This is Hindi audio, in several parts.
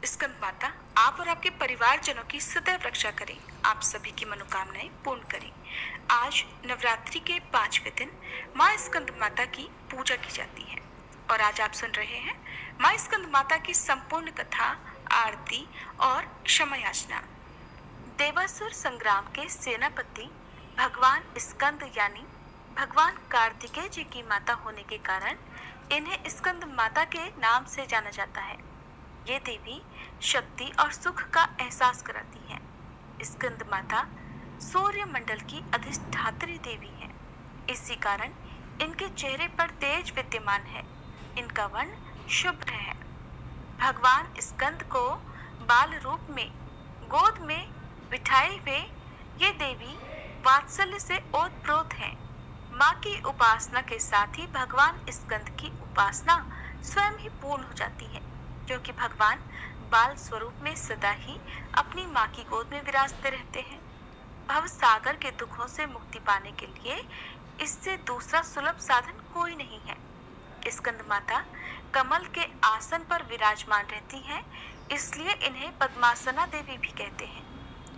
स्कंद माता आप और आपके परिवारजनों की सदैव रक्षा करें, आप सभी की मनोकामनाएं पूर्ण करें। आज नवरात्रि के 5वें दिन माँ स्कंद माता की पूजा की जाती है और आज आप सुन रहे हैं माँ स्कंद माता की संपूर्ण कथा, आरती और क्षमा याचना। देवासुर संग्राम के सेनापति भगवान स्कंद यानी भगवान कार्तिकेय जी की माता होने के कारण इन्हें स्कंद माता के नाम से जाना जाता है। ये देवी शक्ति और सुख का एहसास कराती हैं। स्कंद माता सूर्य मंडल की अधिष्ठात्री देवी हैं। इसी कारण इनके चेहरे पर तेज विद्यमान है। इनका वर्ण शुभ्र है। भगवान स्कंद को बाल रूप में गोद में बिठाए हुए ये देवी वात्सल्य से ओतप्रोत हैं। माँ की उपासना के साथ ही भगवान स्कंद की उपासना स्वयं ही पूर्ण हो जाती है, क्योंकि भगवान बाल स्वरूप में सदा ही अपनी माँ की गोद में विराजते रहते हैं। भव सागर के दुखों से मुक्ति पाने के लिए इससे दूसरा सुलभ साधन कोई नहीं है। स्कंद माता कमल के आसन पर विराजमान रहती हैं, इसलिए इन्हें पद्मासना देवी भी कहते हैं।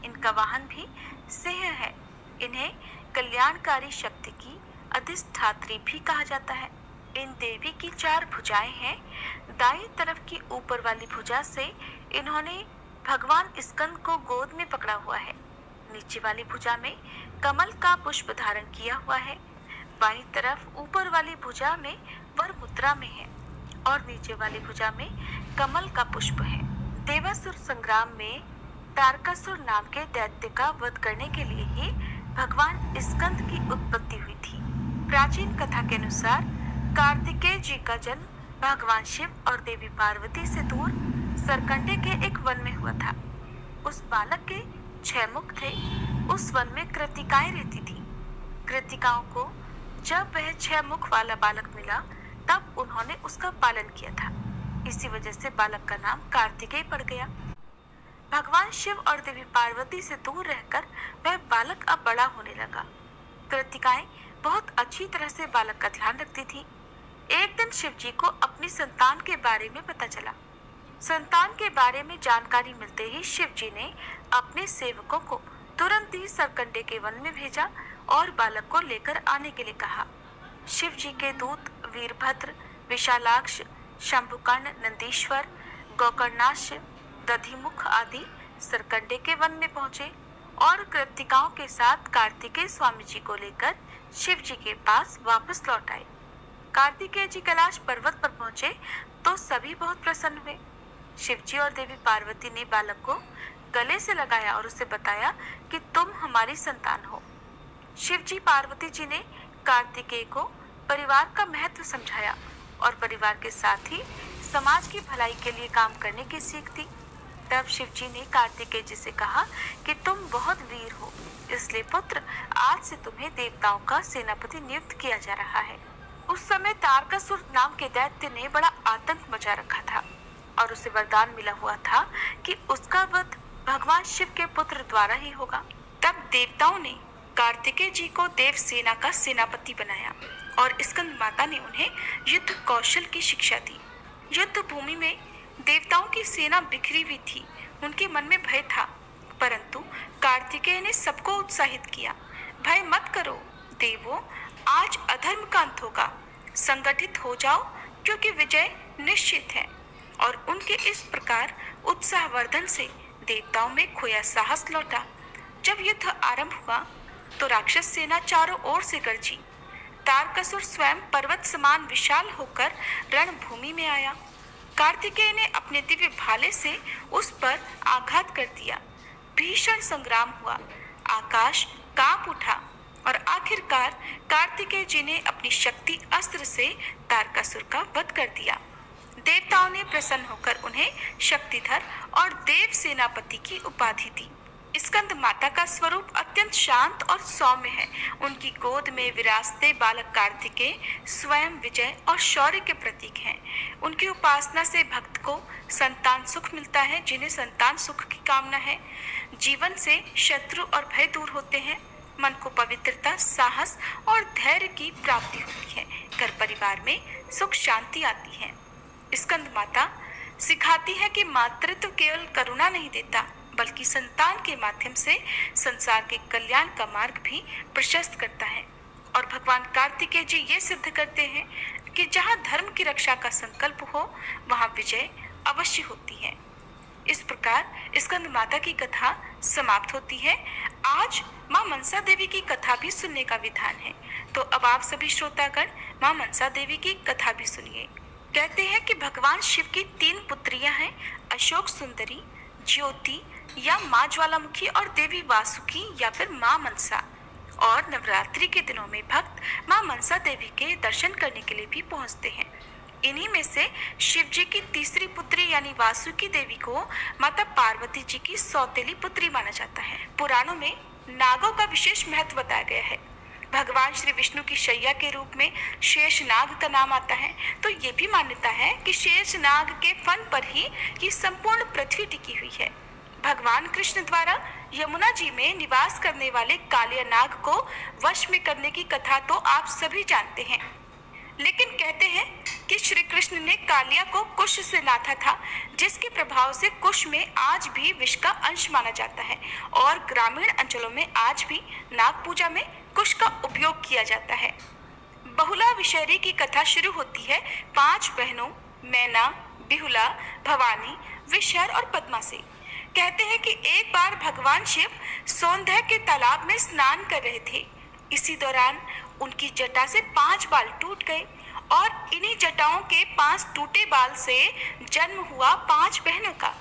इनका वाहन भी सिंह है। इन्हें कल्याणकारी शक्ति की अधिष्ठात्री भी कहा जाता है। इन देवी की 4 भुजाएं हैं। दाईं तरफ की ऊपर वाली भुजा से इन्होंने भगवान स्कंद को गोद में पकड़ा हुआ है। नीचे वाली भुजा में कमल का पुष्प धारण किया हुआ है। बाईं तरफ ऊपर वाली भुजा में वर मुद्रा में है और नीचे वाली भुजा में कमल का पुष्प है। देवासुर संग्राम में तारकासुर नाम के दैत्य का वध करने के लिए ही भगवान स्कंद की उत्पत्ति हुई थी। प्राचीन कथा के अनुसार कार्तिकेय जी का जन्म भगवान शिव और देवी पार्वती से दूर सरकंडे के एक वन में हुआ था। उस बालक के 6 मुख थे। उस वन में कृतिकाएं रहती थी। कृतिकाओं को जब वह 6 मुख वाला बालक मिला तब उन्होंने उसका पालन किया था। इसी वजह से बालक का नाम कार्तिकेय पड़ गया। भगवान शिव और देवी पार्वती से दूर रहकर वह बालक अब बड़ा होने लगा। कृतिकाएं बहुत अच्छी तरह से बालक का ध्यान रखती थी। एक दिन शिव जी को अपनी संतान के बारे में पता चला। संतान के बारे में जानकारी मिलते ही शिव जी ने अपने सेवकों को तुरंत ही सरकंडे के वन में भेजा और बालक को लेकर आने के लिए कहा। शिव जी के दूत वीरभद्र, विशालाक्ष, शंभुकर्ण, नंदीश्वर, गोकर्णाक्ष, दधिमुख आदि सरकंडे के वन में पहुंचे और कृतिकाओं के साथ कार्तिकेय स्वामी जी को लेकर शिव जी के पास वापस लौट आए। कार्तिकेय जी कैलाश पर्वत पर पहुंचे तो सभी बहुत प्रसन्न हुए। शिव जी और देवी पार्वती ने बालक को गले से लगाया और उसे बताया कि तुम हमारी संतान हो। शिव जी पार्वती जी ने कार्तिकेय को परिवार का महत्व समझाया और परिवार के साथ ही समाज की भलाई के लिए काम करने की सीख दी। तब शिव जी ने कार्तिकेय जी से कहा कि तुम बहुत वीर हो, इसलिए पुत्र आज से तुम्हें देवताओं का सेनापति नियुक्त किया जा रहा है। उस समय तारकासुर नाम के दैत्य ने बड़ा आतंक मचा रखा था और उसे वरदान मिला हुआ था कि उसका वध भगवान शिव के पुत्र द्वारा ही होगा। तब देवताओं ने कार्तिकेय जी को देव सेना का सेनापति बनाया और स्कंद माता ने उन्हें युद्ध कौशल की शिक्षा दी। युद्ध भूमि में देवताओं की सेना बिखरी हुई थी। उनके मन में भय था, परंतु कार्तिकेय ने सबको उत्साहित किया। भय मत करो देवों, आज अधर्म का अंत होगा। संगठित हो जाओ क्योंकि विजय निश्चित है। और उनके इस प्रकार उत्साहवर्धन से देवताओं में खोया साहस लौटा। जब युद्ध आरंभ हुआ तो राक्षस सेना चारों ओर से गरजी। तारकासुर स्वयं पर्वत समान विशाल होकर रणभूमि में आया। कार्तिकेय ने अपने दिव्य भाले से उस पर आघात कर दिया। भीषण संग्राम हुआ। आकाश कांप उठा और आखिरकार कार्तिकेय जी ने अपनी शक्ति अस्त्र से तारकासुर का वध कर दिया। देवताओं ने प्रसन्न होकर उन्हें शक्तिधर और देव सेनापति की उपाधि दी। स्कंद माता का स्वरूप अत्यंत शांत और सौम्य है। उनकी गोद में विराजते बालक कार्तिकेय स्वयं विजय और शौर्य के प्रतीक हैं। उनकी उपासना से भक्त को संतान सुख मिलता है। जिन्हें संतान सुख की कामना है, जीवन से शत्रु और भय दूर होते हैं। मन को पवित्रता, साहस और धैर्य की प्राप्ति होती है। घर परिवार में सुख शांति आती है। स्कंद माता सिखाती है कि मातृत्व केवल करुणा नहीं देता, बल्कि संतान के माध्यम से संसार के कल्याण का मार्ग भी प्रशस्त करता है। और भगवान कार्तिकेय जी ये सिद्ध करते हैं कि जहाँ धर्म की रक्षा का संकल्प हो, वहाँ विजय अवश्य होती है। इस प्रकार स्कंद माता की कथा समाप्त होती है। आज माँ मनसा देवी की कथा भी सुनने का विधान है, तो अब आप सभी श्रोतागण माँ मनसा देवी की कथा भी सुनिए। कहते हैं कि भगवान शिव की 3 पुत्रियां हैं, अशोक सुंदरी, ज्योति या माँ ज्वालामुखी और देवी वासुकी या फिर माँ मनसा। और नवरात्रि के दिनों में भक्त माँ मनसा देवी के दर्शन करने के लिए भी पहुंचते हैं। इन्हीं में से शिव जी की तीसरी पुत्री यानी वासुकी देवी को माता पार्वती जी की सौतेली पुत्री माना जाता है। पुराणों में नागों का विशेष महत्व बताया गया है। भगवान श्री विष्णु की शैया के रूप में शेष नाग का नाम आता है, तो ये भी मान्यता है कि शेष नाग के फन पर ही ये संपूर्ण पृथ्वी टिकी हुई है। भगवान कृष्ण द्वारा यमुना जी में निवास करने वाले कालिया नाग को वश में करने की कथा तो आप सभी जानते हैं, लेकिन कहते हैं कि श्री कृष्ण ने कालिया को कुश से नाथा था, जिसके प्रभाव से कुश में आज भी विष का अंश माना जाता है और ग्रामीण अंचलों में आज भी नाग पूजा में कुश का उपयोग किया जाता है। बहुला विषहरी की कथा शुरू होती है 5 बहनों मैना, बिहुला, भवानी, विषहर और पद्मा से। कहते हैं कि एक बार भगवान शिव सौंदर्य के तालाब में स्नान कर रहे थे। इसी दौरान उनकी जटा से 5 बाल टूट गए और इन्हीं जटाओं के 5 टूटे बाल से जन्म हुआ 5 बहनों का।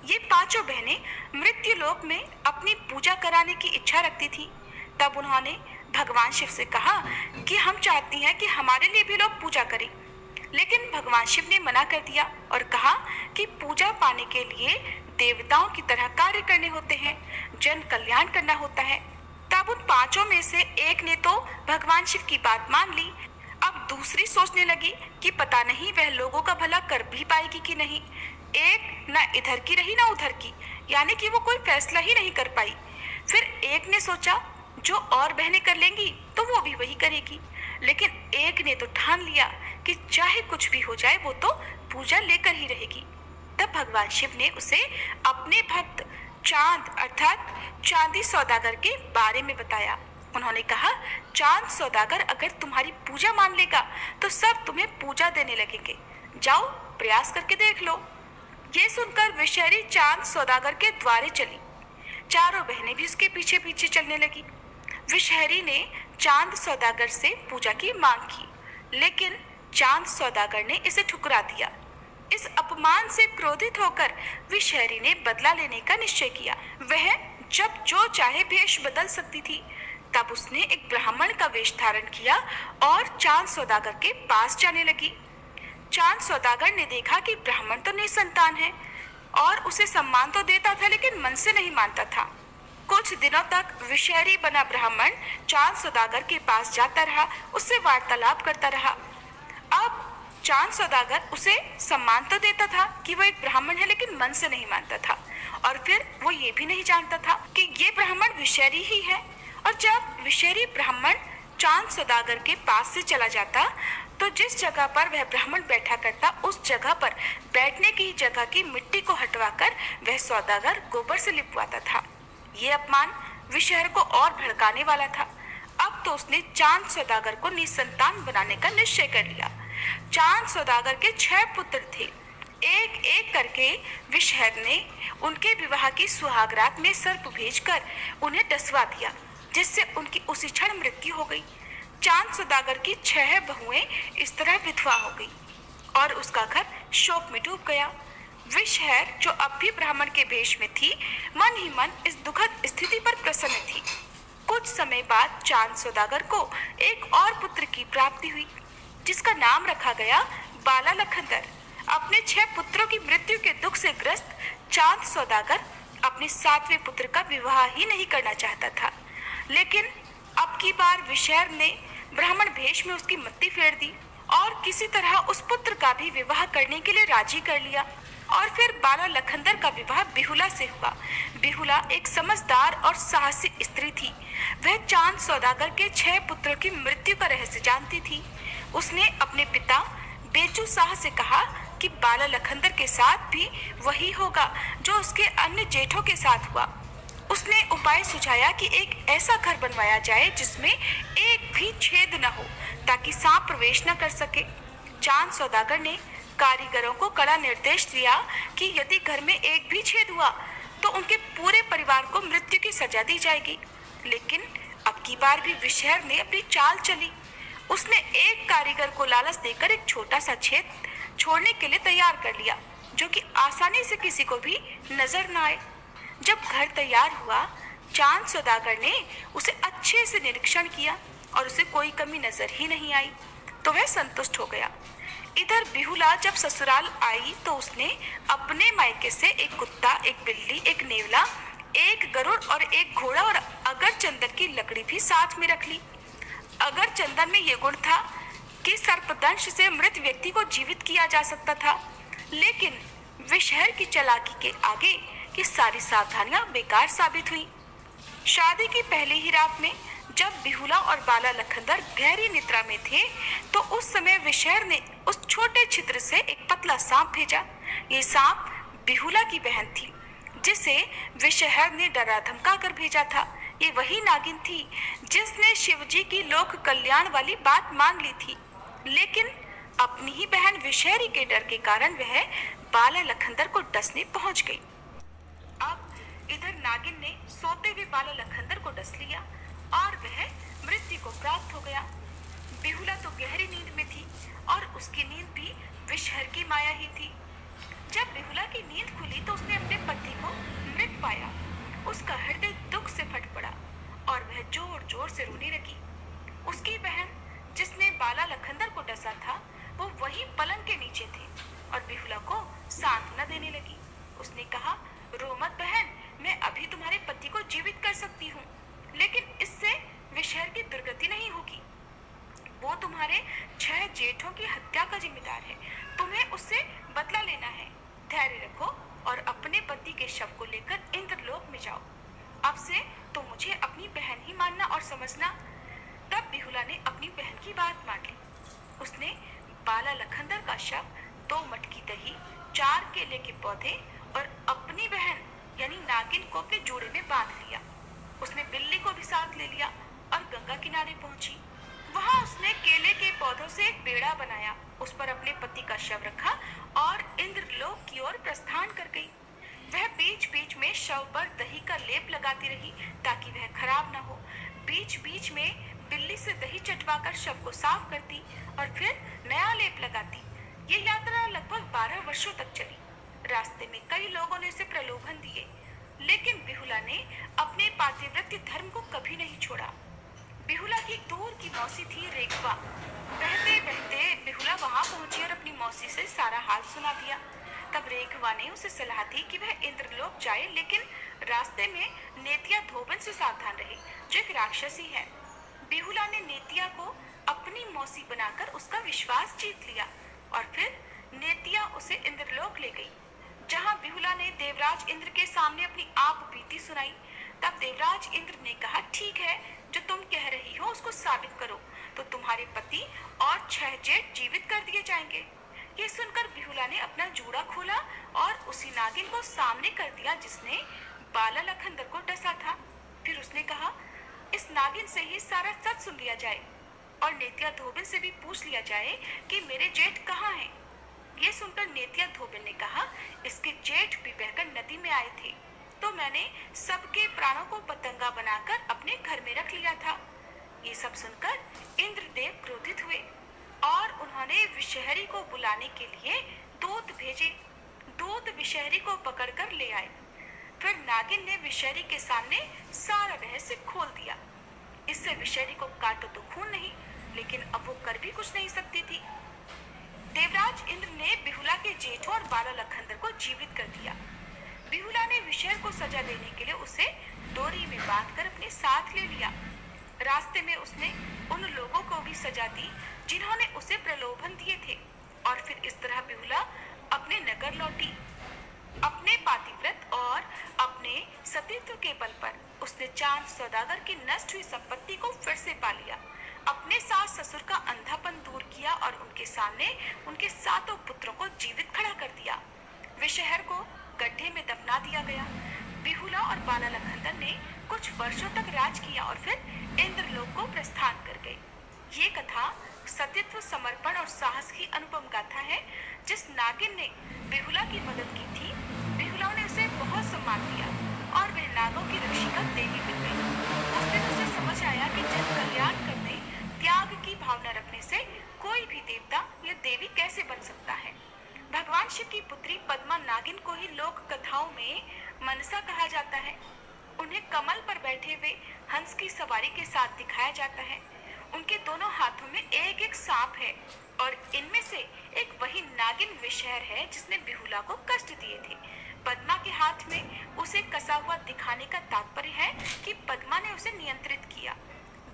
ये पांचों बहनें मृत्यु लोक में अपनी पूजा कराने की इच्छा रखती थी। तब उन्होंने भगवान शिव से कहा कि हम चाहती हैं कि हमारे लिए भी लोग पूजा करें, लेकिन भगवान शिव ने मना कर दिया और कहा कि पूजा पाने के लिए देवताओं की तरह कार्य करने होते हैं, जन कल्याण करना होता है। तब उन पांचों में से एक ने तो भगवान शिव की बात मान ली। अब दूसरी सोचने लगी कि पता नहीं वह लोगों का भला कर भी पाएगी कि नहीं। एक ना इधर की रही ना उधर की, यानी कि वो कोई फैसला ही नहीं कर पाई। फिर एक ने सोचा जो और बहनें कर लेंगी तो वो भी वही करेगी, लेकिन एक ने तो ठान लिया कि चाहे कुछ भी हो जाए वो तो पूजा लेकर ही रहेगी। तब भगवान शिव ने उसे अपने भक्त चांद अर्थात चांदी सौदागर के बारे में बताया। उन्होंने कहा, चांद सौदागर अगर तुम्हारी पूजा मान लेगा तो सब तुम्हें पूजा देने लगेंगे, जाओ प्रयास करके देख लो। ये सुनकर विषहरी चांद सौदागर के द्वारे चली। चारों बहनें भी उसके पीछे पीछे चलने लगी। विषहरी ने चांद सौदागर से पूजा की मांग की, लेकिन चांद सौदागर ने इसे ठुकरा दिया। इस अपमान से क्रोधित होकर विषहरी ने बदला लेने का निश्चय किया। वह जब जो चाहे वेश बदल सकती थी। तब उसने एक ब्राह्मण का वेश धारण किया और चांद सौदागर के पास जाने लगी। चांद सौदागर ने देखा कि ब्राह्मण तो निसंतान है और उसे सम्मान तो देता था, लेकिन मन से नहीं मानता था। कुछ दिनों तक विषहरी बना ब्राह्मण चांद सौदागर के पास जाता रहा, उससे वार्तालाप करता रहा। अब चांद सौदागर उसे सम्मान तो देता था कि वो एक ब्राह्मण है, लेकिन मन से नहीं मानता था। और फिर वो ये भी नहीं जानता था कि ये ब्राह्मण विषहरी ही है। और जब विषहरी ब्राह्मण चांद सौदागर के पास से चला जाता तो जिस जगह पर वह ब्राह्मण बैठा करता उस जगह पर बैठने की जगह की मिट्टी को हटवाकर वह सौदागर गोबर से लिपवाता था। ये अपमान विषहर को और भड़काने वाला था। अब तो उसने चांद सौदागर को निसंतान बनाने का निश्चय कर लिया। चांद सौदागर के 6 पुत्र थे। एक एक करके विषहर ने उनके विवाह की सुहागरात में सर्प भेजकर उन्हें डसवा दिया, जिससे उनकी उसी क्षण मृत्यु हो गई। चांद सौदागर की 6 बहुएं इस तरह विधवा हो गई और उसका घर शोक में डूब गया। विषहर जो अब भी ब्राह्मण के वेश में थी, मन ही मन इस दुखद स्थिति पर प्रसन्न थी। कुछ समय बाद चांद सौदागर को एक और पुत्र की प्राप्ति हुई, जिसका नाम रखा गया बाला लखनदर। अपने 6 पुत्रों की मृत्यु के दुख से ग्रस्त चांद सौदागर अपने 7वें पुत्र का विवाह ही नहीं करना चाहता था, लेकिन अब की बार विषहर ने ब्राह्मण भेष में उसकी मत्ती फेर दी और किसी तरह उस पुत्र का भी विवाह करने के लिए राजी कर लिया। और फिर बाला लखनदर का विवाह बिहुला से हुआ। बिहुला एक समझदार और साहसी स्त्री थी। वह चांद सौदागर के 6 पुत्रों की मृत्यु का रहस्य जानती थी। उसने अपने पिता बेचू शाह से कहा कि बाला लखंदर के साथ भी वही होगा जो उसके अन्य जेठों के साथ हुआ। उसने उपाय सुझाया कि एक ऐसा घर बनवाया जाए जिसमें एक भी छेद न हो ताकि सांप प्रवेश न कर सके। चांद सौदागर ने कारीगरों को कड़ा निर्देश दिया कि यदि घर में एक भी छेद हुआ तो उनके पूरे परिवार को मृत्यु की सजा दी जाएगी। लेकिन अब की बार भी विषहर ने अपनी चाल चली। उसने एक कारीगर को लालच देकर एक छोटा सा छेद छोड़ने के लिए तैयार कर लिया जो कि आसानी से किसी को भी नजर न आए। जब घर तैयार हुआ, चांद सौदागर ने उसे अच्छे से निरीक्षण किया और उसे कोई कमी नजर ही नहीं आई तो वह संतुष्ट हो गया। इधर बिहुला जब ससुराल आई तो उसने अपने मायके से एक कुत्ता, एक बिल्ली, एक नेवला, एक गरुड़ और एक घोड़ा और अगर चंदन की लकड़ी भी साथ में रख ली। अगर चंदन में ये गुण था कि सर्पदंश से मृत व्यक्ति को जीवित किया जा सकता था, लेकिन विषहर की चालाकी के आगे ये सारी सावधानियां बेकार साबित हुई। शादी की पहली ही रात में जब बिहुला और बाला लखंदर गहरी निद्रा में थे तो उस समय विषहर ने उस छोटे छिद्र से एक पतला सांप भेजा। ये सांप बिहुला की बहन थी जिसे विषहर ने डरा धमका कर भेजा था। ये वही नागिन थी जिसने शिवजी की लोक कल्याण वाली बात मान ली थी, लेकिन अपनी ही बहन विषहरी के डर के कारण वह बाला लखंदर को डसने पहुंच गई। अब इधर नागिन ने सोते हुए बाला लखंदर को डस लिया और वह मृत्यु को प्राप्त हो गया। बिहुला तो गहरी नींद में थी और उसकी नींद भी विषहर की माया ही थी। जब बिहुला की नींद खुली तो उसने अपने पति को मृत पाया। उसका हृदय दुख से फट पड़ा और वह जोर जोर से रोने लगी। उसकी बहन जिसने बाला लखंदर को डसा था वो वही पलंग के नीचे थे और बिहुला को सांत्वना देने लगी। उसने कहा, रो मत बहन, मैं अभी तुम्हारे पति को जीवित कर सकती हूँ, लेकिन इससे विषहर की दुर्गति नहीं होगी। वो तुम्हारे 6 जेठों की हत्या का जिम्मेदार है। तुम्हें उससे बदला लेना है। धैर्य रखो और अपने पति के शव को लेकर इंद्रलोक में जाओ। अब से तो मुझे अपनी बहन ही मानना और समझना। तब बिहुला ने अपनी बहन की बात मान ली। उसने बाला लखंदर का शव, 2 मटकी दही, 4 केले के पौधे और अपनी बहन यानी नागिन को अपने जोड़े में बांध लिया। उसने बिल्ली को भी साथ ले लिया और गंगा किनारे पहुंची। वहां उसने केले के पौधों से एक बेड़ा बनाया, उस पर अपने पति का शव रखा और इंद्रलोक की ओर प्रस्थान कर गई। वह बीच बीच में शव पर दही का लेप लगाती रही ताकि वह खराब न हो। बीच बीच में बिल्ली से दही चटवाकर शव को साफ करती और फिर नया लेप लगाती। ये यात्रा लगभग 12 वर्षों तक चली। रास्ते में कई लोगों ने उसे प्रलोभन दिए, लेकिन बिहुला ने अपने पातिव्रत्य धर्म को कभी नहीं छोड़ा। बिहुला की दूर की मौसी थी रेखवा। बहते बहते बिहुला वहां पहुंची और अपनी मौसी से सारा हाल सुना दिया। तब रेखवा ने उसे सलाह दी कि वह इंद्रलोक जाए, लेकिन रास्ते में नेतिया धोबन से सावधान रहे जो एक राक्षसी है। बिहुला ने नेतिया को अपनी मौसी बनाकर उसका विश्वास जीत लिया और फिर नेतिया उसे इंद्रलोक ले गई, जहां बिहुला ने देवराज इंद्र के सामने अपनी आप बीती सुनाई। तब देवराज इंद्र ने कहा, ठीक है, जो तुम कह रही हो उसको साबित करो तो तुम्हारे पति और 6 जेठ जीवित कर दिए जाएंगे। ये सुनकर बिहुला ने अपना जूड़ा खोला और उसी नागिन को सामने कर दिया जिसने बाला लखंदर को डसा था। फिर उसने कहा, इस नागिन से ही सारा सच सुन लिया जाए और नेतिया धोबिन से भी पूछ लिया जाए कि मेरे जेठ कहाँ हैं। ये सुनकर नेतिया धोबिन ने कहा, इसके जेठ भी बहकर नदी में आए थे तो मैंने सबके प्राणों को पतंगा बनाकर अपने घर में रख लिया था। ये सब सुनकर इंद्रदेव क्रोधित हुए और उन्होंने विषहरी को बुलाने के लिए दूत भेजे। दूत विषहरी को पकड़कर ले आए। फिर नागिन ने विषहरी के सामने सारा रहस्य खोल दिया। इससे विषहरी को काटो तो खून नहीं, लेकिन अब वो कर भी कुछ नहीं सकती थी। देवराज इंद्र ने बिहुला के जेठों और बाला लखंदर को जीवित कर दिया। बिहुला ने विषहर को सजा देने के लिए उसे डोरी में बांधकर अपने साथ ले लिया। रास्ते में उसने उन लोगों को भी सजा दी जिन्होंने उसे प्रलोभन दिए थे और फिर इस तरह बिहुला अपने नगर लौटी। अपने पातिव्रत और अपने सतीत्व के बल पर उसने चांद सौदागर की नष्ट हुई संपत्ति को फिर से पा लिया अपने सास ससुर का अंधापन दूर किया और उनके सामने उनके सातों पुत्रों को जीवित खड़ा कर दिया। विषहर को गड्ढे में दफना दिया गया। बिहुला और बाला लखनदर ने कुछ वर्षों तक राज किया और फिर इंद्रलोक को प्रस्थान कर गए। ये कथा सतीत्व, समर्पण और साहस की अनुपम गाथा है। जिस नागिन ने बिहुला की मदद की थी, बिहुला ने उसे बहुत सम्मान दिया और वह नागों की रक्षिका देवी बन गई। उस दिन उसे समझ आया कि जन कल्याण करने, त्याग की भावना रखने से कोई भी देवता या देवी कैसे बन सकता है। भगवान शिव की पुत्री पद्मा नागिन को ही लोक कथाओं में मनसा कहा जाता है। उन्हें कमल पर बैठे हुए हंस की सवारी के साथ दिखाया जाता है। उनके दोनों हाथों में एक एक सांप है और इनमें से एक वही नागिन विषहर है जिसने बिहुला को कष्ट दिए थे। पद्मा के हाथ में उसे कसा हुआ दिखाने का तात्पर्य है कि पद्मा ने उसे नियंत्रित किया।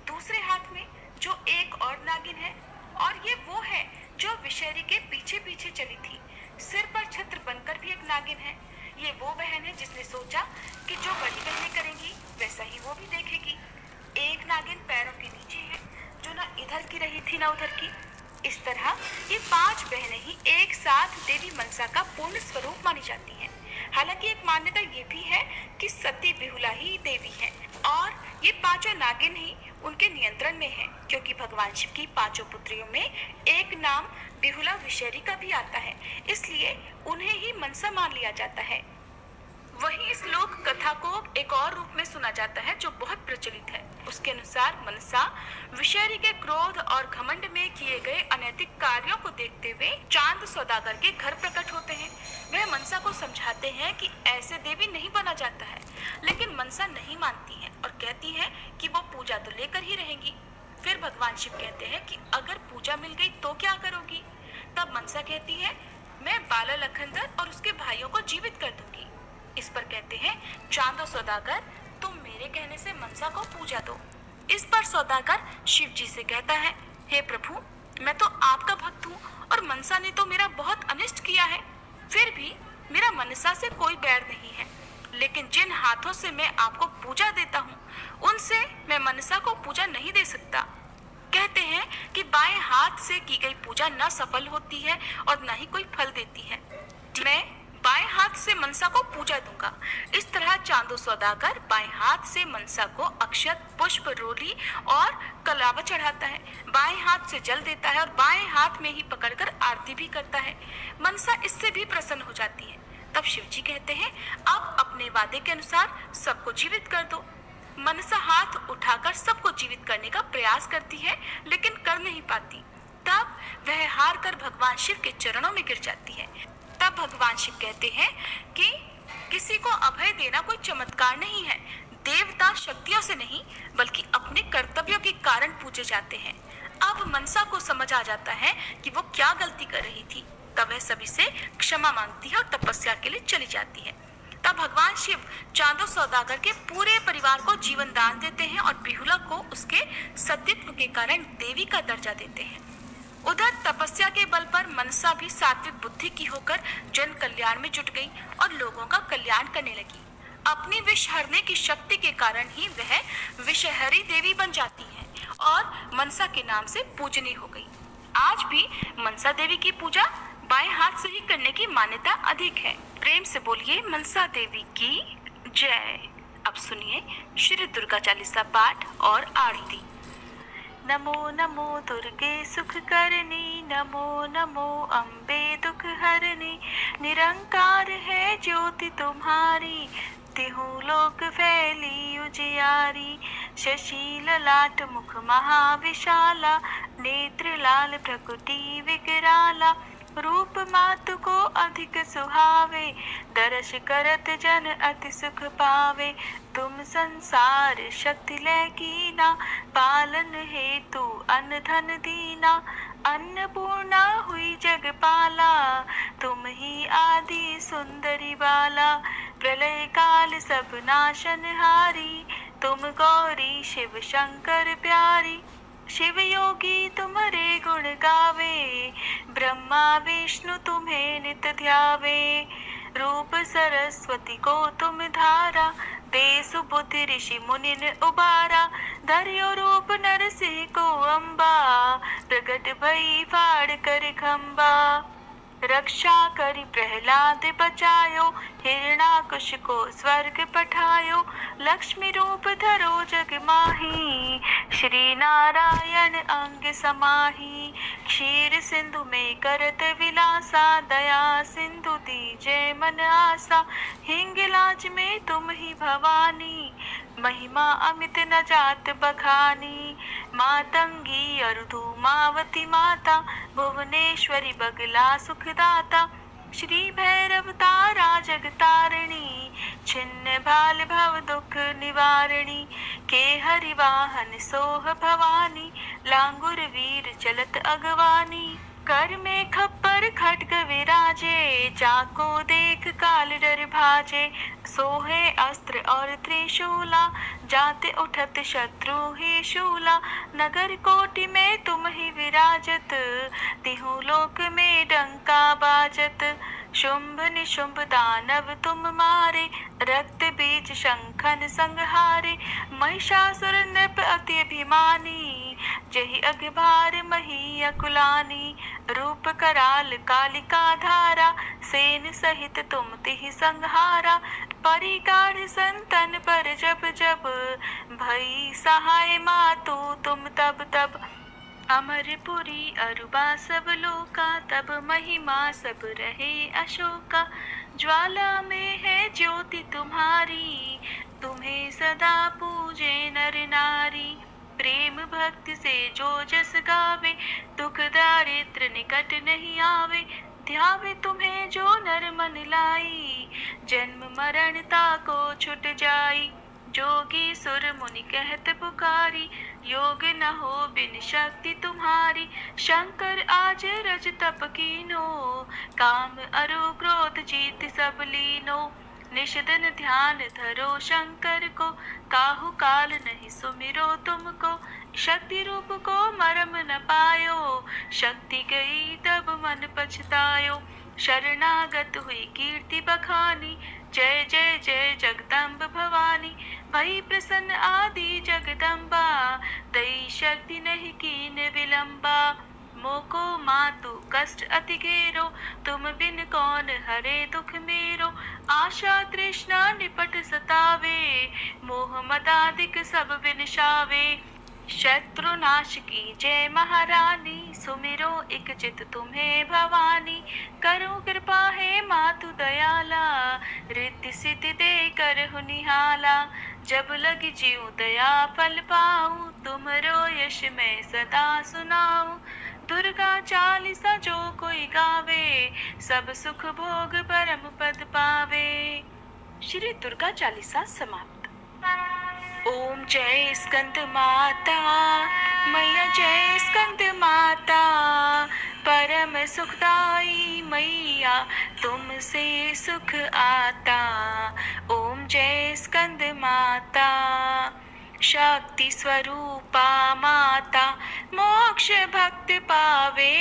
दूसरे हाथ में जो एक और नागिन है और ये वो है जो विषहरी के पीछे पीछे चली थी। सिर पर छत्र बनकर भी एक नागिन है। ये वो बहन है जिसने सोचा कि जो बड़ी बहनें करेंगी वैसा ही वो भी देखेगी। एक नागिन पैरों के नीचे है जो ना इधर की रही थी ना उधर की। इस तरह ये 5 बहनें ही एक साथ देवी मनसा का पूर्ण स्वरूप मानी जाती हैं। हालांकि एक मान्यता ये भी है कि सती बिहुला ही देवी है और ये 5 नागिन ही उनके नियंत्रण में है, क्योंकि भगवान शिव की 5 पुत्रियों में एक नाम बिहुला विषहरी का भी आता है, इसलिए उन्हें ही मनसा मान लिया जाता है। वहीं इस लोक कथा को एक और रूप में सुना जाता है जो बहुत प्रचलित है। उसके अनुसार मनसा विषहरी के क्रोध और घमंड में किए गए अनैतिक कार्यों को देखते हुए चांद सौदागर के घर प्रकट होते हैं। वह मनसा को समझाते हैं कि ऐसे देवी नहीं बना जाता है, लेकिन मनसा नहीं मानती है और कहती है कि वो पूजा तो लेकर ही रहेंगी। फिर भगवान शिव कहते हैं कि अगर पूजा मिल गई तो क्या करोगी? तब मनसा कहती है, मैं बाला लखनदर और उसके भाइयों को जीवित कर दूंगी। इस पर कहते हैं, चांदो सौदागर, तुम मेरे कहने से मनसा को पूजा दो। इस पर सौदागर शिव जी से कहता है, हे प्रभु, मैं तो आपका भक्त हूँ और मनसा ने तो मेरा बहुत अनिष्ट किया है। फिर भी मेरा मनसा से कोई बैर नहीं है, लेकिन जिन हाथों से मैं आपको पूजा देता हूँ उनसे मैं मनसा को पूजा नहीं दे सकता। कहते हैं कि बाएं हाथ से की गई पूजा न सफल होती है और न ही कोई फल देती है। मैं बाएं हाथ से मनसा को पूजा दूंगा। इस तरह चांदो सौदागर बाएं हाथ से मनसा को अक्षत, पुष्प, रोली और कलावा चढ़ाता है, बाएं हाथ से जल देता है और बाएं हाथ में ही पकड़कर आरती भी करता है। मनसा इससे भी प्रसन्न हो जाती है। तब शिव जी कहते हैं, अब अपने वादे के अनुसार सबको जीवित कर दो। मनसा हाथ उठाकर सबको जीवित करने का प्रयास करती है, लेकिन कर नहीं पाती। तब वह हार कर भगवान शिव के चरणों में गिर जाती है। तब भगवान शिव कहते हैं कि किसी को अभय देना कोई चमत्कार नहीं है। देवता शक्तियों से नहीं बल्कि अपने कर्तव्यों के कारण पूजे जाते हैं। अब मनसा को समझ आ जाता है कि वो क्या गलती कर रही थी। तब वह सभी से क्षमा मांगती है और तपस्या के लिए चली जाती है। तब भगवान शिव चांदो सौदागर के पूरे परिवार को जीवन दान देते हैं और बिहुला को उसके सतीत्व के कारण देवी का दर्जा देते हैं। उधर तपस्या के बल पर मनसा भी सात्विक बुद्धि की होकर जन कल्याण में जुट गई और लोगों का कल्याण करने लगी। अपनी विष हरने की शक्ति के कारण ही वह विषहरी देवी बन जाती है और मनसा के नाम से पूजनीय हो गई। आज भी मनसा देवी की पूजा बाएं हाथ से ही करने की मान्यता अधिक है। प्रेम से बोलिए मनसा देवी की जय। अब सुनिए श्री दुर्गा चालीसा पाठ और आरती। नमो नमो दुर्गे सुख करनी, नमो नमो अम्बे दुख हरनी। निरंकार है ज्योति तुम्हारी, तिहु लोक फैली उजियारी। शशि ललाट मुख महाविशाला, नेत्र लाल प्रकृति विकराला। रूप मातु को अधिक सुहावे, दर्श करत जन अति सुख पावे। तुम संसार शक्ति लैकीना, पालन हेतु अन्न धन दीना। अन्नपूर्णा हुई जगपाला, तुम ही आदि सुंदरी बाला। प्रलय काल सब नाशनहारी, तुम गौरी शिव शंकर प्यारी। शिव योगी तुम्हारे गुण गावे, ब्रह्मा विष्णु तुम्हें नित ध्यावे। रूप सरस्वती को तुम धारा, दे सुबुद्धि ऋषि मुनिन उबारा। धरियो रूप नरसिंह को अम्बा, प्रगट भई फाड़ कर खम्बा। रक्षा करी प्रहलाद बचायो, हिरणाकुश को स्वर्ग पठायो। लक्ष्मी रूप धरो जग माही, श्री नारायण अंग समाही। क्षीर सिंधु में करत विलासा, दया सिंधु दीजे मन आसा। हिंगलाज में तुम ही भवानी, महिमा अमित न जात बखानी। मातंगी अरुधु मावती माता, भुवनेश्वरी बगला सुखदाता। श्री भैरव तारा जगतारिणी, छिन्न भाल भव दुख निवारिणी। के हरि वाहन सोह भवानी, लांगुर वीर चलत अगवानी। कर में खप्पर खड्ग विराजे, जाको देख काल डर भाजे। सोहे अस्त्र और त्रिशूला, जाते उठत शत्रु ही शूला। नगर कोटि में तुम ही विराजत, तिहु लोक में डंका बाजत। शुंभ निशुंभ दानव तुम मारे, रक्त बीज शंखन संहारे। महिषासुर नृप अति अभिमानी, जहि अघभार मही अकुलानी। रूप कराल कालिका धारा, सेन सहित तुम तिहि संहारा। परिगाढ़ संतन पर जब जब, भई सहाय मातु तुम तब तब। अमरपुरी अरुबा सब लोका, तब महिमा सब रहे अशोका। ज्वाला में है ज्योति तुम्हारी, तुम्हें सदा पूजे नर नारी। प्रेम भक्ति से जो जस गावे, दुख दारिद्र निकट नहीं आवे। ध्यावे तुम्हें जो नर मन लाई, जन्म मरण ताको छुट जाई। जोगी सुर मुनि कहत पुकारी, योग न हो बिन शक्ति तुम्हारी। शंकर आज रज तप कीनो, काम अरु क्रोध जीत सब लीनो। निषदन ध्यान धरो शंकर को, काहू काल नहीं सुमिरो तुमको। शक्ति रूप को मरम न पायो, शक्ति गई तब मन पछतायो। शरणागत हुई कीर्ति बखानी, जय जय जय जगदम्ब भवानी। भई प्रसन्न आदि जगदम्बा, दई शक्ति नहीं कीन विलंबा। मोको मातु कष्ट अति घेरो, तुम बिन कौन हरे दुख मेरो। आशा तृष्णा निपट सतावे, मोह मदादिक सब विनशावे। शत्रु नाश की जय महारानी, सुमिरो एक चित तुम्हें भवानी। करो कृपा है मातु दयाला, रिद्धि सिद्धि दे कर निहाला। जब लगी जीव दया फल पाऊं, तुमरो यश मैं सदा सुनाऊं। दुर्गा चालीसा जो कोई गावे, सब सुख भोग परम पद पावे। श्री दुर्गा चालीसा समाप्त। ओम जय स्कंद माता, मैया जय स्कंद माता। परम सुखदाई मैया, तुमसे सुख आता। ओम जय स्कंद माता। शक्ति स्वरूपा माता, मोक्ष भक्त पावे।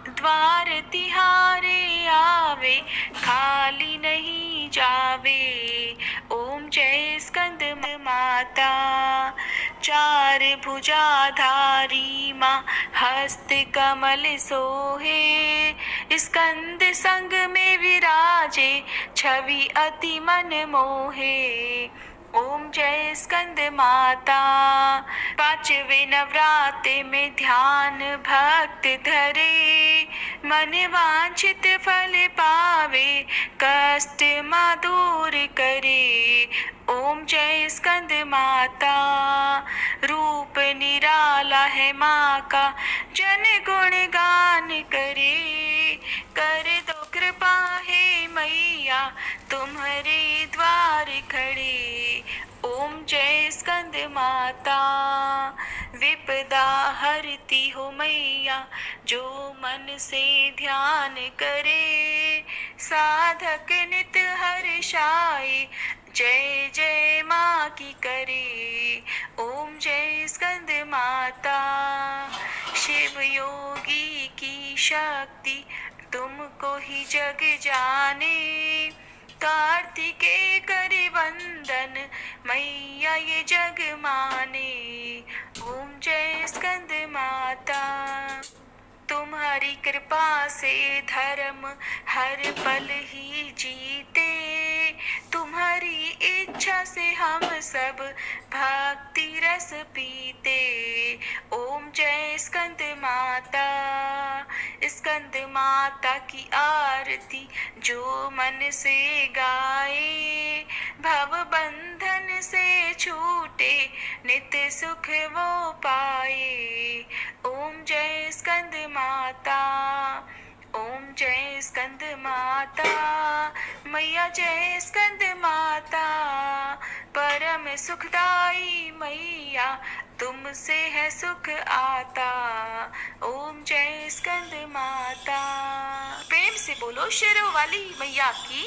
द्वार तिहारे आवे, खाली नहीं जावे। ओम जय स्कंद माता। चार भुजाधारी माँ, हस्त कमल सोहे। स्कंद संग में विराजे, छवि अति मन मोहे। ओम जय स्कंद माता। पांचवे नवरात्रि में ध्यान भक्त धरे, मन वांछित फल पावे, कष्ट माँ दूर करे। ओम जय स्कंद माता। रूप निराला है माँ का, जन गुण गान करे। कर दो कृपा है मैया, तुम्हारे द्वार खड़े। ओम जय स्कंद माता। विपदा हरती हो मैया, जो मन से ध्यान करे। साधक नित हर्षाए, जय जय माँ की करे। ओम जय स्कंद माता। शिव योगी की शक्ति तुमको ही जग जाने। कार्तिकेय करे वंदन, मैया ये जग माने। ओम जय स्कंद माता। तुम्हारी कृपा से धर्म हर पल ही जीते। तुम्हारी इच्छा से हम सब भक्ति रस पीते। ओम जय स्कंद माता। स्कंद माता की आरती जो मन से गाए, भव बंधन से छूटे, नित्य सुख वो पाए। ओम जय स्कंद माता। ओम जय स्कंद माता। मैया जय स्कंद माता। परम सुखदाई मैया, तुमसे है सुख आता। ओम जय स्कंद माता। प्रेम से बोलो शेरों वाली मैया की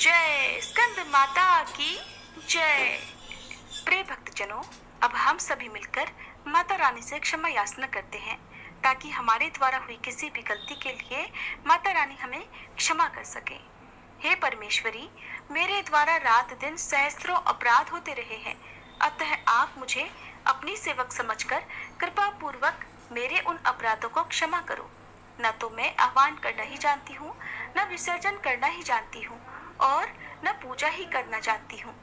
जय, स्कंद माता की जय। प्रिय भक्तजनों, अब हम सभी मिलकर माता रानी से क्षमा याचना करते हैं, ताकि हमारे द्वारा हुई किसी भी गलती के लिए माता रानी हमें क्षमा कर सके। हे परमेश्वरी, मेरे द्वारा रात दिन सहस्त्रों अपराध होते रहे हैं, अतः आप मुझे अपनी सेवक समझकर कृपा पूर्वक मेरे उन अपराधों को क्षमा करो। न तो मैं आह्वान करना ही जानती हूँ, न विसर्जन करना ही जानती हूँ, और न पूजा ही करना जानती हूँ।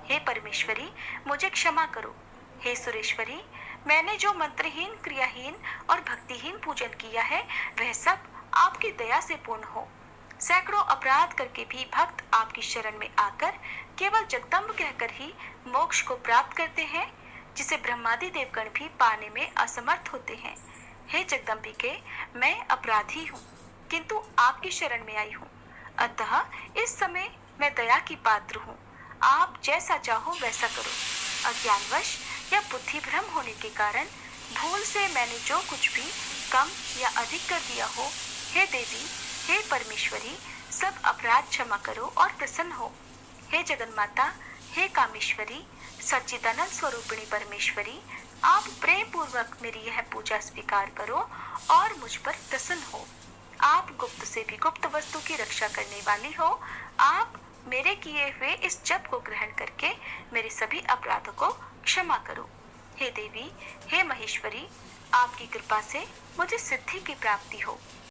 हे परमेश्वरी, मुझे क्षमा करो। हे सुरेश्वरी, मैंने जो मंत्रहीन, क्रियाहीन और भक्तिहीन पूजन किया है, वह सब आपकी दया से पूर्ण हो। सैकड़ों अपराध करके भी भक्त आपकी शरण में आकर केवल जगदम्ब कहकर ही मोक्ष को प्राप्त करते हैं, जिसे ब्रह्मादि देवगण भी पाने में असमर्थ होते हैं। हे जगदम्बिके, मैं अपराधी हूँ, किंतु आपकी शरण में आई हूँ, अतः इस समय मैं दया की पात्र हूँ। आप जैसा चाहो वैसा करो। अज्ञानवश या बुद्धि भ्रम होने के कारण भूल से मैंने जो कुछ भी कम या अधिक कर दिया हो, हे देवी, हे परमेश्वरी, सब अपराध क्षमा करो और प्रसन्न हो। हे जगन्माता, हे कामेश्वरी, सच्चिदानंद स्वरूपिणी परमेश्वरी, आप प्रेम पूर्वक मेरी यह पूजा स्वीकार करो और मुझ पर प्रसन्न हो। आप गुप्त से भी गुप्त वस्तु की रक्षा करने वाली हो। आप मेरे किए हुए इस जप को ग्रहण करके मेरे सभी अपराधों को क्षमा करो। हे देवी, हे महेश्वरी, आपकी कृपा से मुझे सिद्धि की प्राप्ति हो।